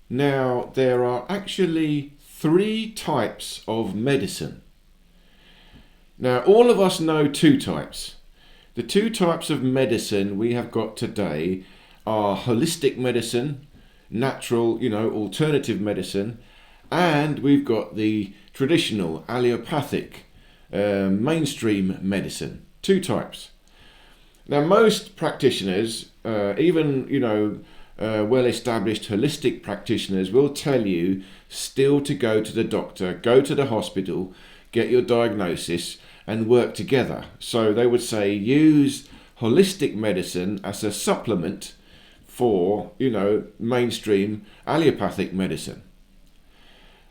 Now, there are actually three types of medicine. Now, all of us know two types. The two types of medicine we have got today are holistic medicine, natural, alternative medicine, and we've got the traditional allopathic, mainstream medicine. Two types. Now, most practitioners, even well-established holistic practitioners, will tell you still to go to the doctor, go to the hospital, get your diagnosis, and work together. So they would say use holistic medicine as a supplement for, mainstream allopathic medicine.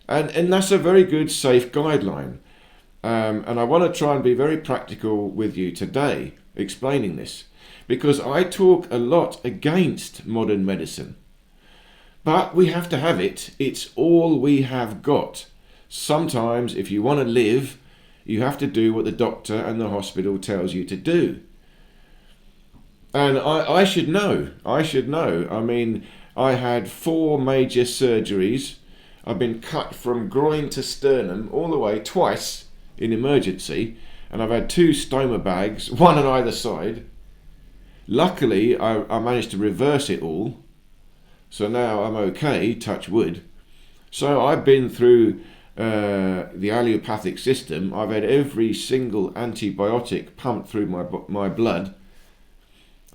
And that's a very good, safe guideline. And I want to try and be very practical with you today, explaining this, because I talk a lot against modern medicine. But we have to have it. It's all we have got. Sometimes, if you want to live, you have to do what the doctor and the hospital tells you to do. And I should know. I mean, I had 4 major surgeries. I've been cut from groin to sternum all the way twice in emergency. And I've had 2 stoma bags, one on either side. Luckily, I managed to reverse it all. So now I'm okay, touch wood. So I've been through the allopathic system. I've had every single antibiotic pumped through my blood.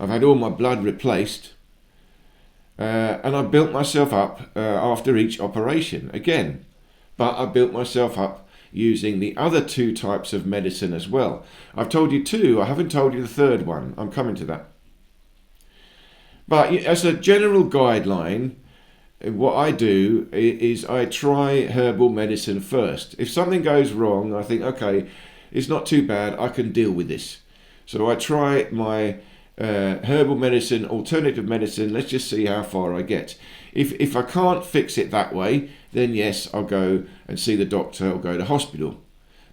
I've had all my blood replaced. And I built myself up after each operation again. But I built myself up using the other 2 types of medicine as well. I've told you 2, I haven't told you the third one. I'm coming to that. But as a general guideline, what I do is I try herbal medicine first. If something goes wrong, I think, okay, it's not too bad, I can deal with this. So I try my herbal medicine, alternative medicine, let's just see how far I get. If I can't fix it that way, then yes, I'll go and see the doctor or go to hospital.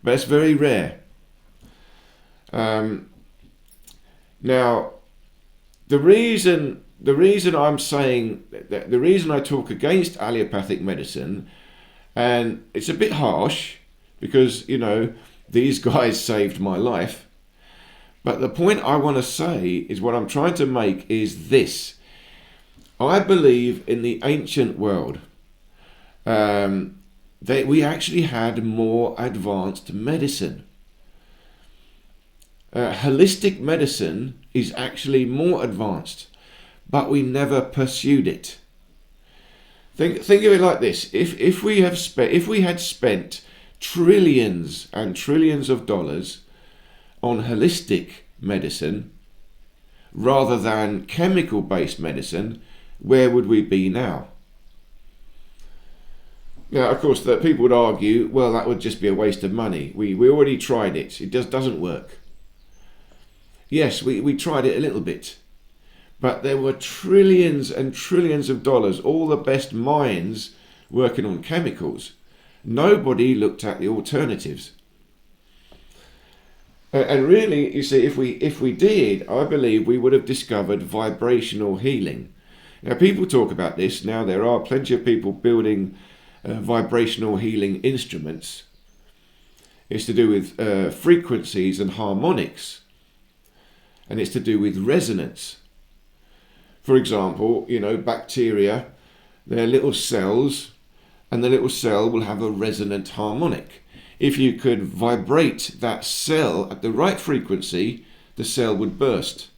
But it's very rare. Now, the reason I'm saying that, the reason I talk against allopathic medicine, and it's a bit harsh because, these guys saved my life. But the point I want to say is what I'm trying to make is this. I believe in the ancient world that we actually had more advanced medicine. Holistic medicine is actually more advanced, but we never pursued it. Think of it like this: if we had spent trillions and trillions of dollars on holistic medicine rather than chemical-based medicine, where would we be now? Now, of course, the people would argue, well, that would just be a waste of money. We already tried it. It doesn't work. Yes, we tried it a little bit. But there were trillions and trillions of dollars, all the best minds working on chemicals. Nobody looked at the alternatives. And really, you see, if we did, I believe we would have discovered vibrational healing. Now, people talk about this. Now, there are plenty of people building vibrational healing instruments. It's to do with frequencies and harmonics. And it's to do with resonance. For example, bacteria, they're little cells, and the little cell will have a resonant harmonic. If you could vibrate that cell at the right frequency, the cell would burst.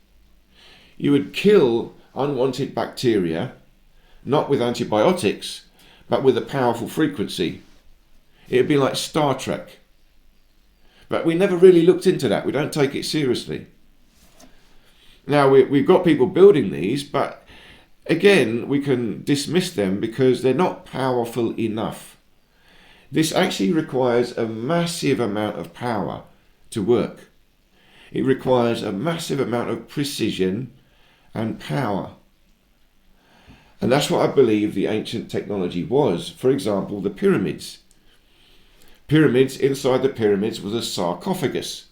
You would kill unwanted bacteria, not with antibiotics, but with a powerful frequency. It would be like Star Trek. But we never really looked into that. We don't take it seriously. Now, we've got people building these, but again, we can dismiss them because they're not powerful enough. This actually requires a massive amount of power to work. It requires a massive amount of precision and power. And that's what I believe the ancient technology was. For example, the pyramids. Inside the pyramids was a sarcophagus.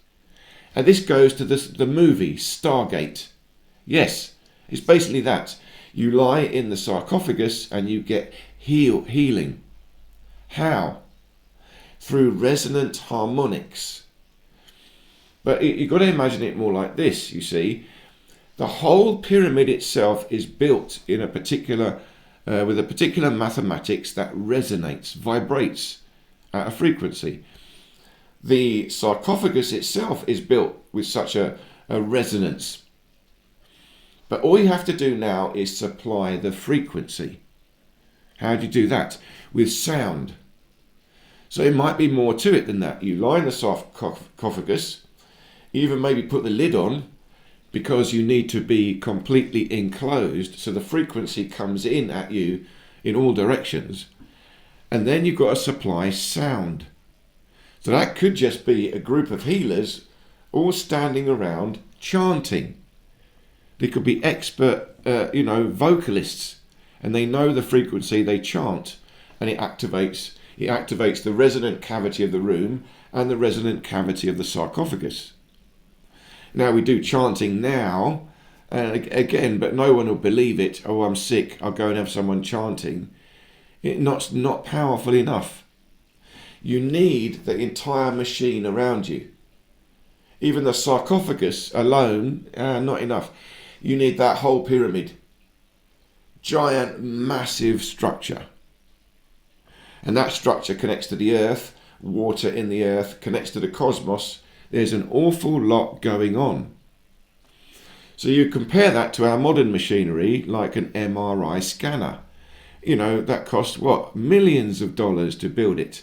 And this goes to the movie Stargate. Yes, it's basically that. You lie in the sarcophagus and you get healing. How? Through resonant harmonics. But you've got to imagine it more like this, you see. The whole pyramid itself is built in a particular, with a particular mathematics that resonates, vibrates at a frequency. The sarcophagus itself is built with such a resonance. But all you have to do now is supply the frequency. How do you do that? With sound. So it might be more to it than that. You lie in the sarcophagus, even maybe put the lid on, because you need to be completely enclosed so the frequency comes in at you in all directions. And then you've got to supply sound. So that could just be a group of healers all standing around chanting. They could be expert, vocalists, and they know the frequency, they chant, and it activates the resonant cavity of the room and the resonant cavity of the sarcophagus. Now we do chanting now, and again, but no one will believe it. Oh, I'm sick, I'll go and have someone chanting. It's not powerful enough. You need the entire machine around you. Even the sarcophagus alone, not enough. You need that whole pyramid. Giant, massive structure. And that structure connects to the earth, water in the earth, connects to the cosmos. There's an awful lot going on. So you compare that to our modern machinery, like an MRI scanner. That costs what? Millions of dollars to build it.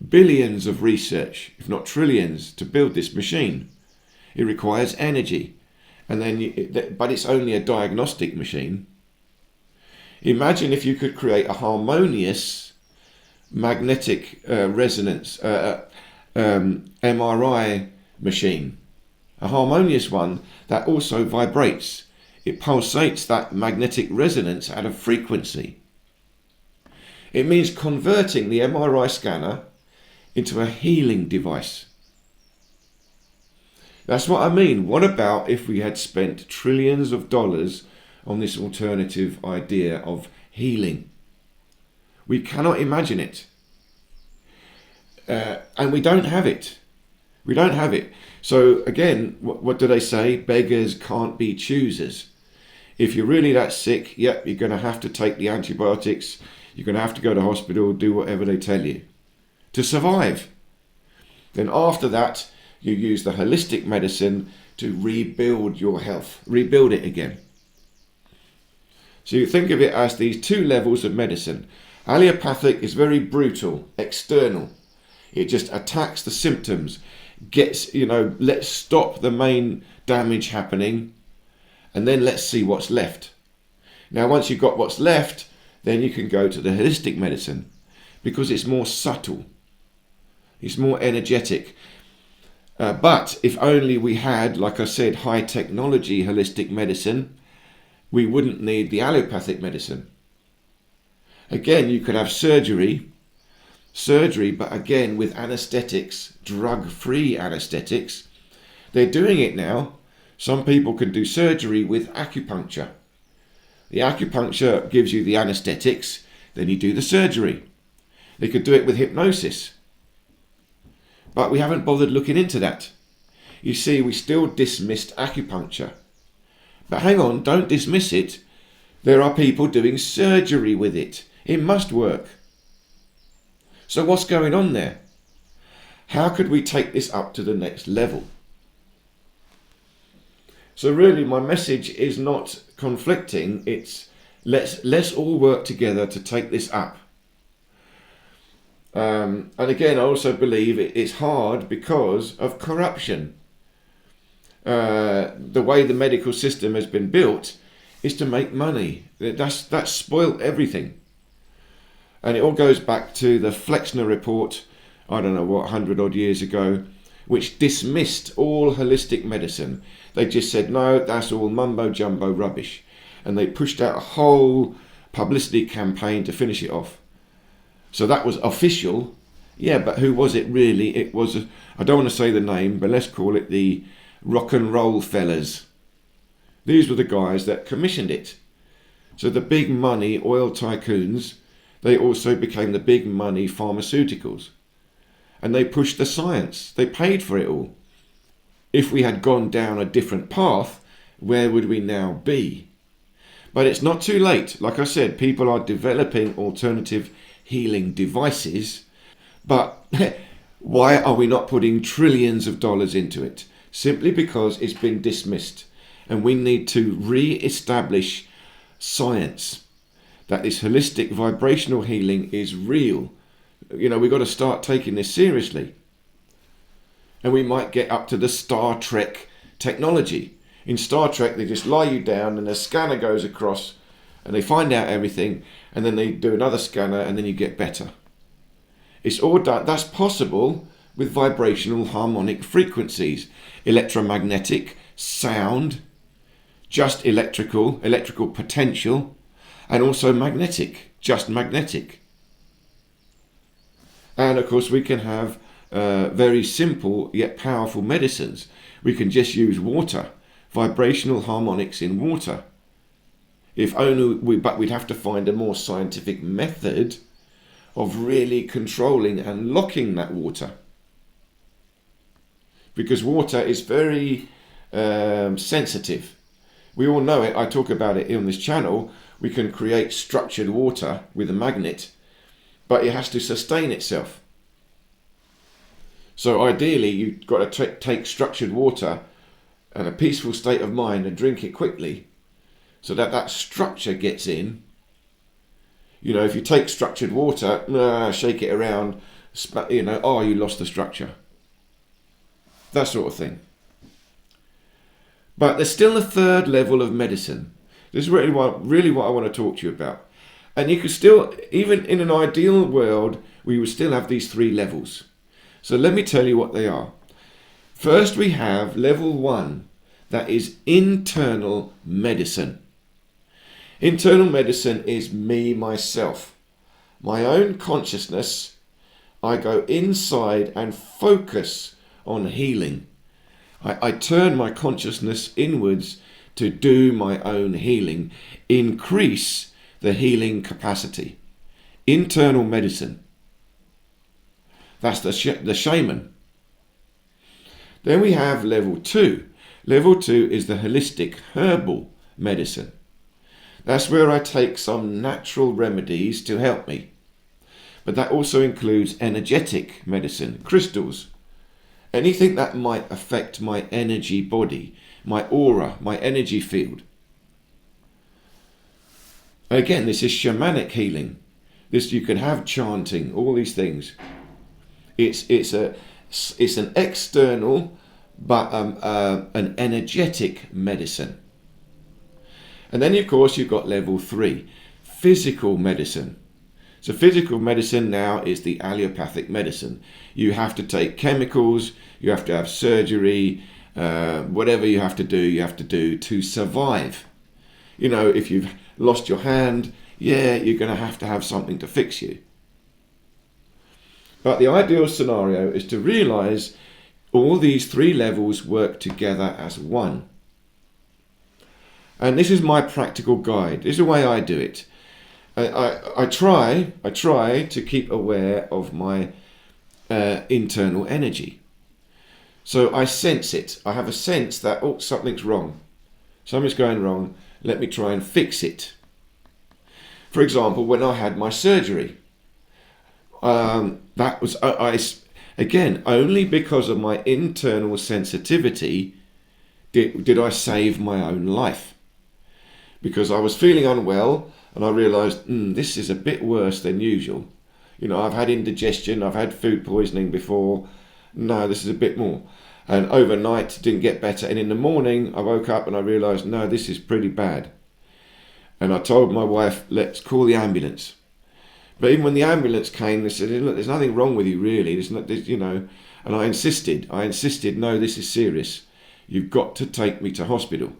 Billions of research, if not trillions, to build this machine. It requires energy. And then, but it's only a diagnostic machine. Imagine if you could create a harmonious magnetic resonance MRI machine, a harmonious one that also vibrates. It pulsates that magnetic resonance at a frequency. It means converting the MRI scanner into a healing device. That's what I mean. What about if we had spent trillions of dollars on this alternative idea of healing? We cannot imagine it. And we don't have it. We don't have it. So again, what do they say? Beggars can't be choosers. If you're really that sick, yep, you're going to have to take the antibiotics. You're going to have to go to hospital, do whatever they tell you to survive. Then after that, you use the holistic medicine to rebuild your health, rebuild it again. So you think of it as these two levels of medicine. Allopathic is very brutal, external. It just attacks the symptoms, let's stop the main damage happening, and then let's see what's left. Now, once you've got what's left, then you can go to the holistic medicine, because it's more subtle. It's more energetic. But if only we had, like I said, high technology holistic medicine, we wouldn't need the allopathic medicine. Again, you could have surgery, but again with anesthetics, drug-free anesthetics. They're doing it now. Some people can do surgery with acupuncture. The acupuncture gives you the anesthetics, then you do the surgery. They could do it with hypnosis. But we haven't bothered looking into that. You see, we still dismissed acupuncture. But hang on, don't dismiss it. There are people doing surgery with it. It must work. So what's going on there? How could we take this up to the next level? So really my message is not conflicting. It's let's all work together to take this up. And again, I also believe it's hard because of corruption. The way the medical system has been built is to make money. That's spoiled everything. And it all goes back to the Flexner report, I don't know what, 100 odd years ago, which dismissed all holistic medicine. They just said, no, that's all mumbo jumbo rubbish. And they pushed out a whole publicity campaign to finish it off. So that was official. Yeah, but who was it really? It was, I don't want to say the name, but let's call it the rock and roll fellas. These were the guys that commissioned it. So the big money oil tycoons, they also became the big money pharmaceuticals. And they pushed the science. They paid for it all. If we had gone down a different path, where would we now be? But it's not too late. Like I said, people are developing alternative healing devices. But why are we not putting trillions of dollars into it? Simply because it's been dismissed. And we need to re-establish science. That this holistic vibrational healing is real. You know, we've got to start taking this seriously. And we might get up to the Star Trek technology. In Star Trek, they just lie you down and a scanner goes across and they find out everything, and then they do another scanner and then you get better. It's all done. That's possible with vibrational harmonic frequencies, electromagnetic, sound, just electrical potential, and also magnetic, just magnetic. And of course we can have very simple yet powerful medicines. We can just use water, vibrational harmonics in water. But we'd have to find a more scientific method of really controlling and locking that water. Because water is very sensitive. We all know it. I talk about it on this channel. We can create structured water with a magnet, but it has to sustain itself. So ideally, you've got to take structured water and a peaceful state of mind and drink it quickly so that that structure gets in. You know, if you take structured water, shake it around, you lost the structure. That sort of thing. But there's still a third level of medicine. This is really what I want to talk to you about. And you could still, even in an ideal world, we would still have these three levels. So let me tell you what they are. First, we have level 1, that is internal medicine. Internal medicine is me, myself. My own consciousness. I go inside and focus on healing. I turn my consciousness inwards to do my own healing, increase the healing capacity. Internal medicine. That's the shaman. Then we have level 2. Level 2 is the holistic herbal medicine. That's where I take some natural remedies to help me. But that also includes energetic medicine, crystals, anything that might affect my energy body, my aura, my energy field. Again, this is shamanic healing. This, you can have chanting, all these things. It's an external but an energetic medicine. And then of course you've got level 3, physical medicine. So physical medicine now is the allopathic medicine. You have to take chemicals, you have to have surgery, whatever you have to do to survive. You know, if you've lost your hand, you're going to have something to fix you. But the ideal scenario is to realize all these three levels work together as one. And this is my practical guide. This is the way I do it. I try to keep aware of my internal energy. So I sense it. I have a sense that, something's wrong. Something's going wrong. Let me try and fix it. For example, when I had my surgery, that was, again, only because of my internal sensitivity did I save my own life. Because I was feeling unwell and I realised, this is a bit worse than usual. You know, I've had indigestion, I've had food poisoning before. No, this is a bit more. And overnight didn't get better. And in the morning I woke up and I realised, no, this is pretty bad. And I told my wife, let's call the ambulance. But even when the ambulance came, they said, look, there's nothing wrong with you really. And I insisted, no, this is serious. You've got to take me to hospital.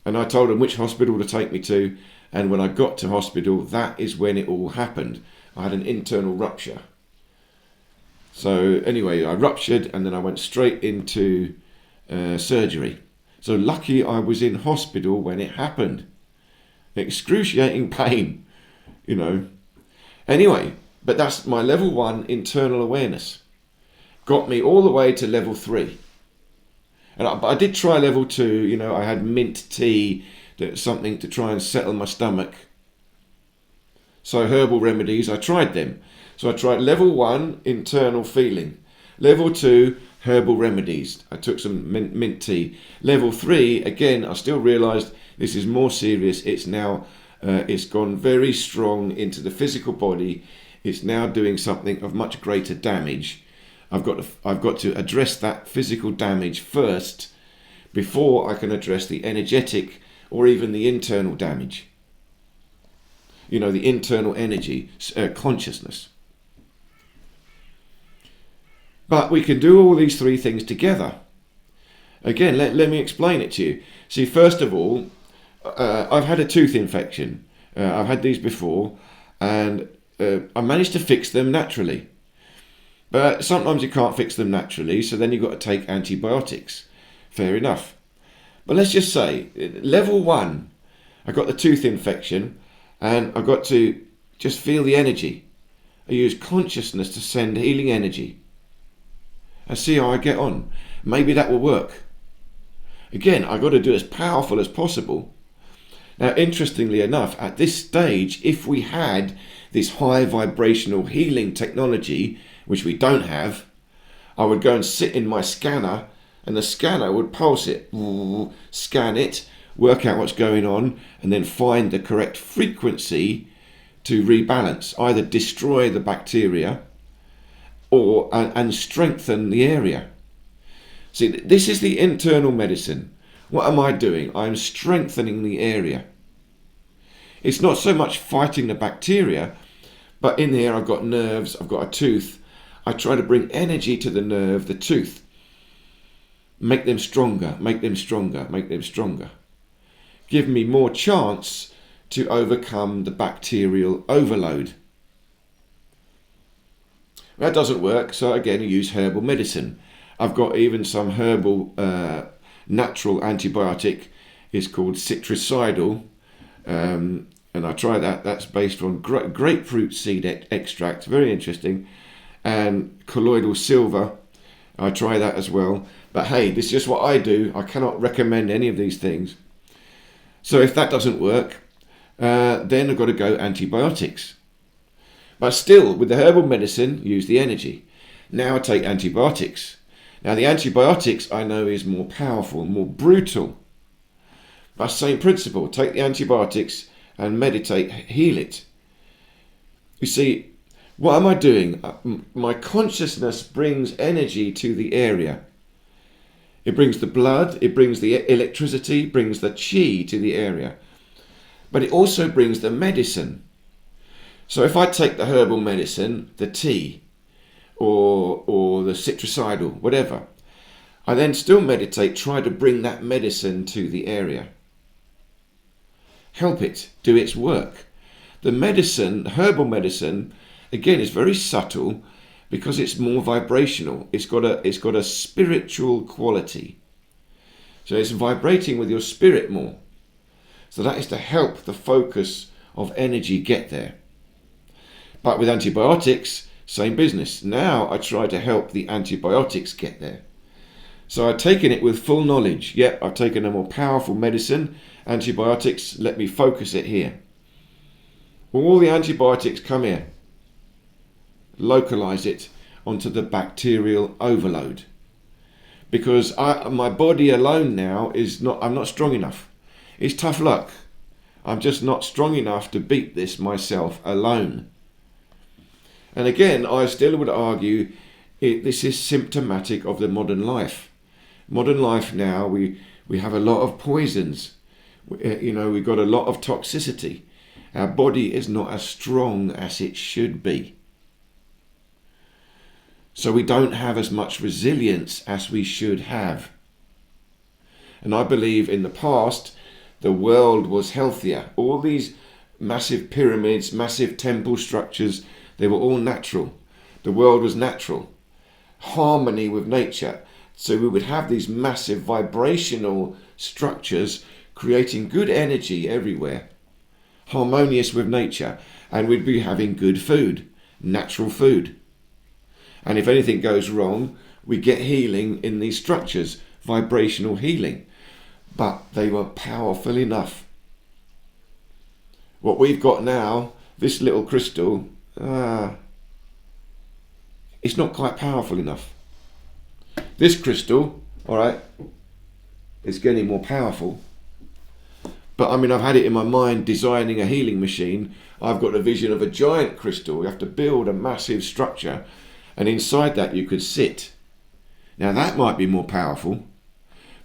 And I told them which hospital to take me to. And when I got to hospital, that is when it all happened. I had an internal rupture. So anyway, I ruptured and then I went straight into surgery. So lucky I was in hospital when it happened. Excruciating pain, you know. Anyway, but that's my level 1 internal awareness. Got me all the way to level 3. And I did try level 2, you know, I had mint tea, something to try and settle my stomach. So herbal remedies, I tried them. So I tried level 1, internal feeling. Level 2, herbal remedies. I took some mint tea. Level 3, again, I still realised this is more serious. It's now, it's gone very strong into the physical body. It's now doing something of much greater damage. I've got to address that physical damage first before I can address the energetic or even the internal damage. You know, the internal energy, consciousness. But we can do all these 3 things together. Again, let me explain it to you. See, first of all, I've had a tooth infection. I've had these before, and I managed to fix them naturally. But sometimes you can't fix them naturally, so then you've got to take antibiotics. Fair enough. But let's just say, level 1, I got the tooth infection, and I've got to just feel the energy. I use consciousness to send healing energy. And see how I get on. Maybe that will work. Again, I've got to do it as powerful as possible. Now, interestingly enough, at this stage, if we had this high vibrational healing technology, which we don't have, I would go and sit in my scanner, and the scanner would pulse it, scan it, work out what's going on, and then find the correct frequency to rebalance, either destroy the bacteria or and strengthen the area. See, this is the internal medicine. What am I doing? I'm strengthening the area. It's not so much fighting the bacteria, but in here I've got nerves, I've got a tooth. I try to bring energy to the nerve, the tooth. Make them stronger, make them stronger, make them stronger. Give me more chance to overcome the bacterial overload. That doesn't work, so again I use herbal medicine. I've got even some herbal natural antibiotic. It's called citricidal, and I try that. That's based on grapefruit seed extract, very interesting, and colloidal silver. I try that as well. But hey, this is just what I do. I cannot recommend any of these things. So if that doesn't work, then I've got to go antibiotics. But still, with the herbal medicine, use the energy. Now I take antibiotics. Now the antibiotics I know is more powerful, more brutal. But same principle, take the antibiotics and meditate, heal it. You see, what am I doing? My consciousness brings energy to the area. It brings the blood, it brings the electricity, brings the chi to the area. But it also brings the medicine. So if I take the herbal medicine, the tea, or the citricidal, whatever, I then still meditate, try to bring that medicine to the area. Help it do its work. The medicine, herbal medicine, again, is very subtle because it's more vibrational. It's got a spiritual quality. So it's vibrating with your spirit more. So that is to help the focus of energy get there. But with antibiotics, same business. Now I try to help the antibiotics get there. So I've taken it with full knowledge. Yep, I've taken a more powerful medicine, antibiotics, let me focus it here. All the antibiotics come here. Localize it onto the bacterial overload. Because my body alone now I'm not strong enough. It's tough luck. I'm just not strong enough to beat this myself alone. And again, I still would argue this is symptomatic of the modern life. Modern life now, we have a lot of poisons. We've got a lot of toxicity. Our body is not as strong as it should be. So we don't have as much resilience as we should have. And I believe in the past, the world was healthier. All these massive pyramids, massive temple structures, they were all natural. The world was natural. Harmony with nature. So we would have these massive vibrational structures creating good energy everywhere. harmonious with nature, and we'd be having good food, natural food. And if anything goes wrong, we get healing in these structures, vibrational healing. But they were powerful enough. What we've got now, this little crystal, it's not quite powerful enough. This crystal, all right, it's getting more powerful. But I mean, I've had it in my mind designing a healing machine. I've got a vision of a giant crystal. You have to build a massive structure, and inside that you could sit. Now that might be more powerful,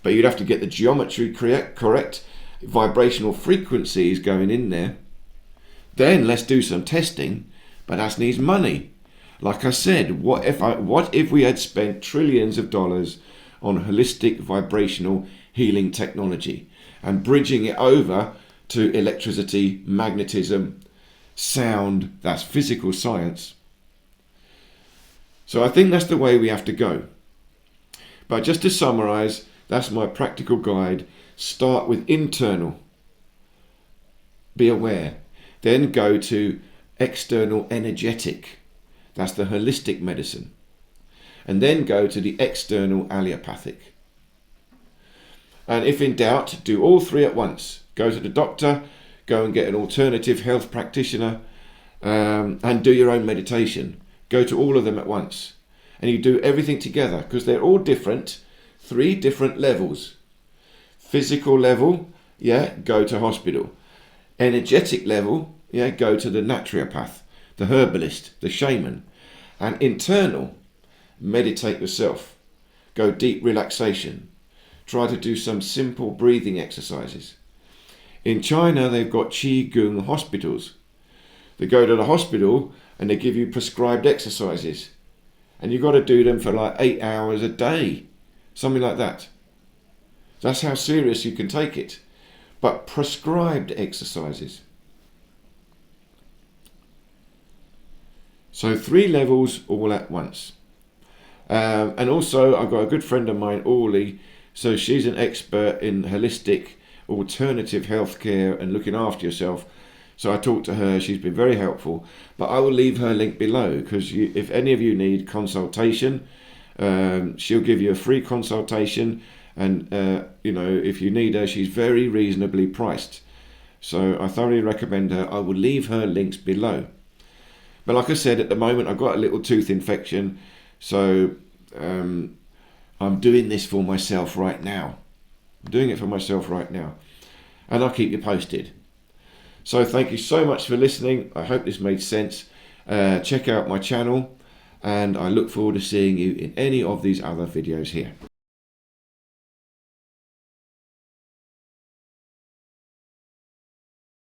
but you'd have to get the geometry correct, vibrational frequencies going in there. Then let's do some testing, but that needs money. Like I said, what if we had spent trillions of dollars on holistic vibrational healing technology and bridging it over to electricity, magnetism, sound, that's physical science. So I think that's the way we have to go. But just to summarize, that's my practical guide. Start with internal. Be aware. Then go to external energetic. That's the holistic medicine. And then go to the external allopathic. And if in doubt, do all three at once. Go to the doctor, go and get an alternative health practitioner, and do your own meditation. Go to all of them at once. And you do everything together, because they're all different. 3 different levels. Physical level, go to hospital. Energetic level, go to the naturopath, the herbalist, the shaman. And internal, meditate yourself. Go deep relaxation. Try to do some simple breathing exercises. In China, they've got Qigong hospitals. They go to the hospital and they give you prescribed exercises. And you've got to do them for like 8 hours a day. Something like that. That's how serious you can take it. But prescribed exercises. So 3 levels all at once. And also I've got a good friend of mine, Orly. So she's an expert in holistic alternative healthcare and looking after yourself. So I talked to her, she's been very helpful. But I will leave her link below, because if any of you need consultation, she'll give you a free consultation. And if you need her, she's very reasonably priced. So I thoroughly recommend her. I will leave her links below. But like I said, at the moment I've got a little tooth infection, so I'm doing this for myself right now. I'm doing it for myself right now. And I'll keep you posted. So thank you so much for listening. I hope this made sense. Check out my channel, and I look forward to seeing you in any of these other videos here.